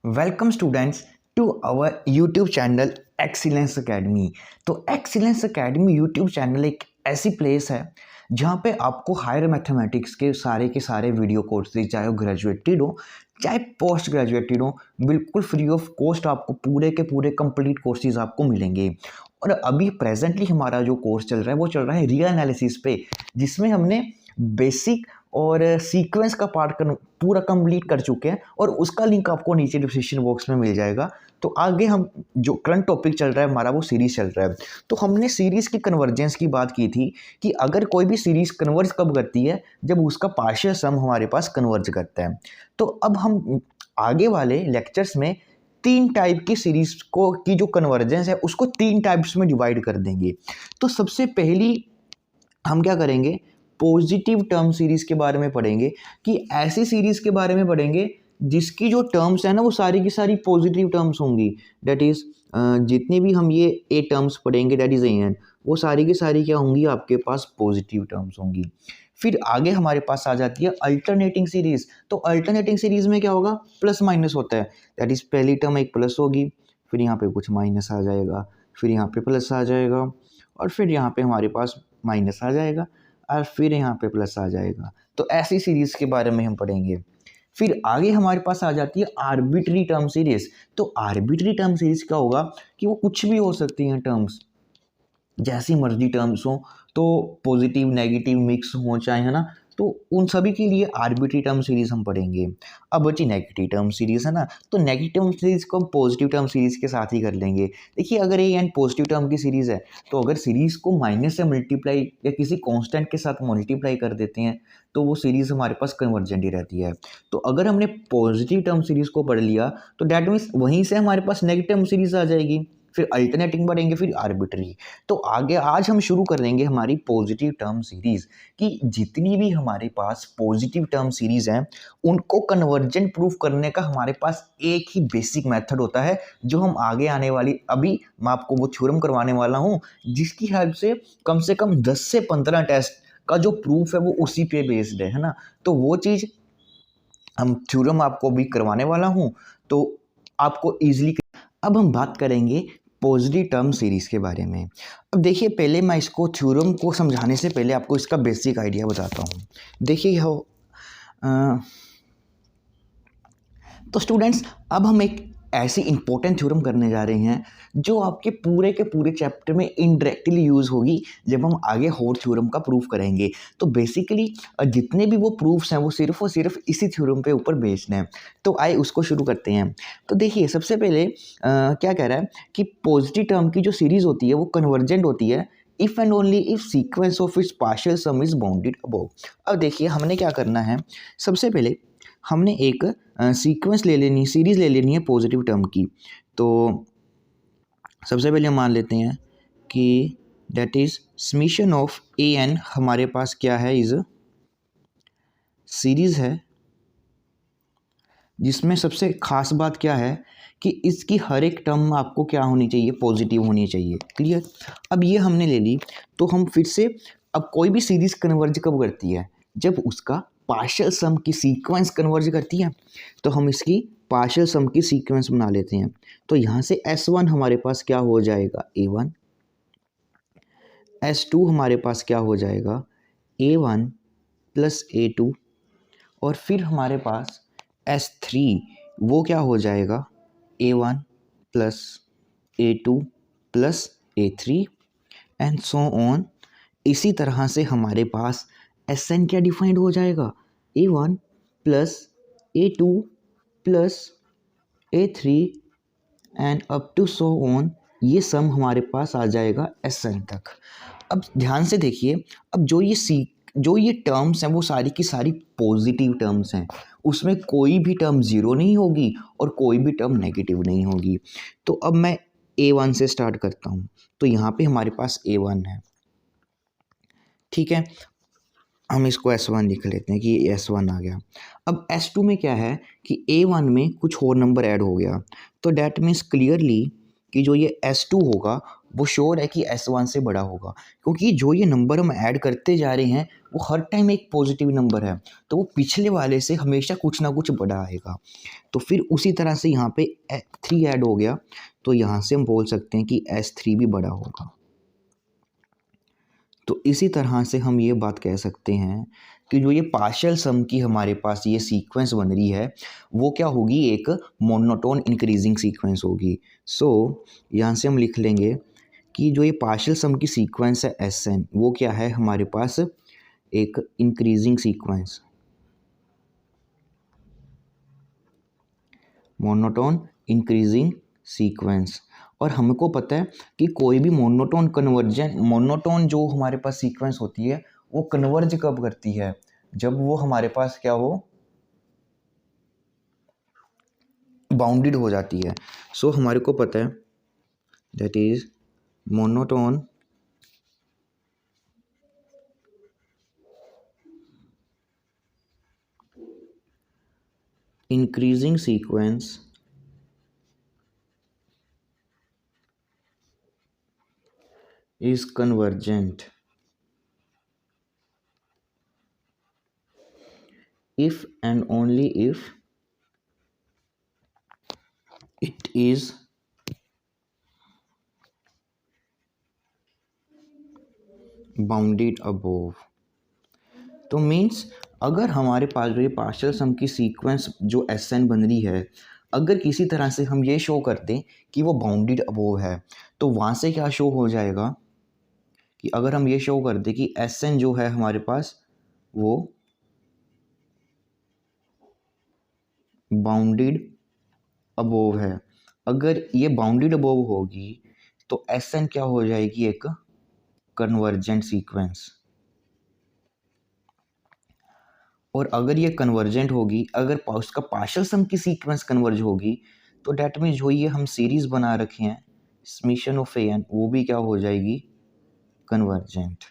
Welcome students to our YouTube channel Excellence Academy. तो Excellence Academy YouTube channel एक ऐसी place है जहाँ पे आपको हायर मैथमेटिक्स के सारे वीडियो कोर्सेज, चाहे वो ग्रेजुएटेड हो चाहे पोस्ट ग्रेजुएटेड हो, बिल्कुल फ्री ऑफ कॉस्ट आपको पूरे के पूरे कंप्लीट कोर्सेज आपको मिलेंगे। और अभी प्रेजेंटली हमारा जो कोर्स चल रहा है वो चल रहा है रियल एनालिसिस पे, जिसमें हमने बेसिक और सीक्वेंस का पार्ट पूरा कंप्लीट कर चुके हैं और उसका लिंक आपको नीचे डिस्क्रिप्शन बॉक्स में मिल जाएगा। तो आगे हम जो करंट टॉपिक चल रहा है हमारा वो सीरीज़ चल रहा है। तो हमने सीरीज़ की कन्वर्जेंस की बात की थी कि अगर कोई भी सीरीज़ कन्वर्ज कब करती है, जब उसका पार्शियल सम हमारे पास कन्वर्ज करता है। तो अब हम आगे वाले लेक्चर्स में तीन टाइप की सीरीज़ को की जो कन्वर्जेंस है उसको तीन टाइप्स में डिवाइड कर देंगे। तो सबसे पहली हम क्या करेंगे, पॉजिटिव टर्म सीरीज़ के बारे में पढ़ेंगे कि ऐसी सीरीज़ के बारे में पढ़ेंगे जिसकी जो टर्म्स है ना वो सारी की सारी पॉजिटिव टर्म्स होंगी। दैट इज़ जितनी भी हम ये ए टर्म्स पढ़ेंगे दैट इज़ एन, वो सारी की सारी क्या होंगी, आपके पास पॉजिटिव टर्म्स होंगी। फिर आगे हमारे पास आ जाती है अल्टरनेटिंग सीरीज़। तो अल्टरनेटिंग सीरीज़ में क्या होगा, प्लस माइनस होता है। दैट इज़ पहली टर्म एक प्लस होगी, फिर यहाँ पे कुछ माइनस आ जाएगा, फिर यहाँ पे प्लस आ जाएगा, और फिर यहाँ पे हमारे पास माइनस आ जाएगा, और फिर यहाँ पे प्लस आ जाएगा। तो ऐसी सीरीज़ के बारे में हम पढ़ेंगे। फिर आगे हमारे पास आ जाती है आर्बिट्री टर्म सीरीज़। तो आर्बिट्री टर्म सीरीज़ क्या होगा कि वो कुछ भी हो सकती हैं टर्म्स, जैसी मर्जी टर्म्स हो, तो पॉजिटिव नेगेटिव मिक्स हो चाहे, है ना, तो उन सभी के लिए आर्बिट्री टर्म सीरीज हम पढ़ेंगे। अब बची नेगेटिव टर्म सीरीज, है ना, तो नेगेटिव सीरीज को हम पॉजिटिव टर्म सीरीज के साथ ही कर लेंगे। देखिए अगर ये एन पॉजिटिव टर्म की सीरीज है तो अगर सीरीज को माइनस से मल्टीप्लाई या किसी कांस्टेंट के साथ मल्टीप्लाई कर देते हैं तो वो सीरीज हमारे पास कन्वर्जेंट ही रहती है। तो अगर हमने पॉजिटिव टर्म सीरीज को पढ़ लिया तो डैट मीन्स वहीं से हमारे पास नेगेटिव टर्म सीरीज आ जाएगी, फिर अल्टरनेटिंग पढ़ेंगे, फिर आर्बिट्री। तो आगे आज हम शुरू कर देंगे हमारी पॉजिटिव टर्म सीरीज कि जितनी भी हमारे पास पॉजिटिव टर्म सीरीज हैं उनको कन्वर्जेंट प्रूफ करने का हमारे पास एक ही बेसिक मेथड होता है, जो हम आगे आने वाली अभी मैं आपको वो थ्योरम करवाने वाला हूँ, जिसकी हेल्प से कम 10 से 15 टेस्ट का जो प्रूफ है वो उसी पे बेस्ड है ना। तो वो चीज़ हम थ्योरम आपको भी करवाने वाला हूँ, तो आपको ईजिली। अब हम बात करेंगे पॉजिटिव टर्म सीरीज़ के बारे में। अब देखिए पहले मैं इसको थ्योरम को समझाने से पहले आपको इसका बेसिक आइडिया बताता हूँ। देखिए तो स्टूडेंट्स अब हम एक ऐसी इंपॉर्टेंट थ्योरम करने जा रहे हैं जो आपके पूरे के पूरे चैप्टर में इनडायरेक्टली यूज़ होगी जब हम आगे और थ्योरम का प्रूफ करेंगे। तो बेसिकली जितने भी वो प्रूफ्स हैं वो सिर्फ और सिर्फ इसी थ्योरम पे ऊपर बेस्ड हैं। तो आइए उसको शुरू करते हैं। तो देखिए सबसे पहले क्या कह रहा है कि पॉजिटिव टर्म की जो सीरीज़ होती है वो कन्वर्जेंट होती है if and only if sequence of its partial some is bounded above. अब देखिए हमने क्या करना है, सबसे पहले हमने एक सीक्वेंस ले लेनी, सीरीज़ ले लेनी है पॉजिटिव टर्म की। तो सबसे पहले हम मान लेते हैं कि that is summation of a n हमारे पास क्या है, इज़ सीरीज़ है, जिसमें सबसे ख़ास बात क्या है कि इसकी हर एक टर्म आपको क्या होनी चाहिए, पॉजिटिव होनी चाहिए। क्लियर। अब ये हमने ले ली, तो हम फिर से अब कोई भी सीरीज़ कन्वर्ज कब करती है, जब उसका पार्शियल सम की सीक्वेंस कन्वर्ज करती है। तो हम इसकी पार्शियल सम की सीक्वेंस बना लेते हैं। तो यहाँ से S1 हमारे पास क्या हो जाएगा, A1, S2 हमारे पास क्या हो जाएगा, A1 प्लस A2, और फिर हमारे पास S3 वो क्या हो जाएगा, A1 plus A2 plus A3 and so on. इसी तरह से हमारे पास Sn क्या डिफाइंड हो जाएगा, A1 plus A2 plus A3 and up to so on. ये सम हमारे पास आ जाएगा Sn तक। अब ध्यान से देखिए, अब जो ये टर्म्स हैं वो सारी की सारी पॉजिटिव टर्म्स हैं, उसमें कोई भी टर्म ज़ीरो नहीं होगी और कोई भी टर्म नेगेटिव नहीं होगी। तो अब मैं A1 से स्टार्ट करता हूँ। तो यहाँ पे हमारे पास A1 है, ठीक है, हम इसको S1 लिख लेते हैं कि ये S1 आ गया। अब S2 में क्या है कि A1 में कुछ और नंबर ऐड हो गया, तो डैट मीन्स क्लियरली कि जो ये S2 होगा वो श्योर है कि S1 से बड़ा होगा, क्योंकि जो ये नंबर हम ऐड करते जा रहे हैं वो हर टाइम एक पॉजिटिव नंबर है, तो वो पिछले वाले से हमेशा कुछ ना कुछ बड़ा आएगा। तो फिर उसी तरह से यहाँ पे 3 ऐड हो गया, तो यहाँ से हम बोल सकते हैं कि S3 भी बड़ा होगा। तो इसी तरह से हम ये बात कह सकते हैं कि जो ये पार्शियल सम की हमारे पास ये सीक्वेंस बन रही है वो क्या होगी, एक मोनोटोन इंक्रीजिंग सीक्वेंस होगी। सो यहाँ से हम लिख लेंगे कि जो ये पार्शियल सम की सीक्वेंस है Sn, वो क्या है हमारे पास, एक increasing sequence, monotone increasing sequence. और हमको पता है कि कोई भी मोनोटोन जो हमारे पास सीक्वेंस होती है वो कन्वर्ज कब करती है, जब वो हमारे पास क्या हो, बाउंडेड हो जाती है। सो हमारे को पता है that is monotone increasing sequence is convergent if and only if it is bounded above। तो मीन्स अगर हमारे पास जो ये पार्शियल सम की सीक्वेंस जो Sn बन रही है, अगर किसी तरह से हम ये शो कर दें कि वो बाउंडेड अबोव है, तो वहाँ से क्या शो हो जाएगा कि अगर हम ये शो कर दें कि Sn जो है हमारे पास वो बाउंडेड अबोव है। अगर ये बाउंडेड अबोव होगी तो Sn क्या हो जाएगी, एक कन्वर्जेंट सीक्वेंस। और अगर ये कन्वर्जेंट होगी, अगर उसका पार्शियल सम की सीक्वेंस कन्वर्ज होगी, तो डेट मीन्स जो ये हम सीरीज बना रखे हैं समेशन ऑफ an, वो भी क्या हो जाएगी, कन्वर्जेंट।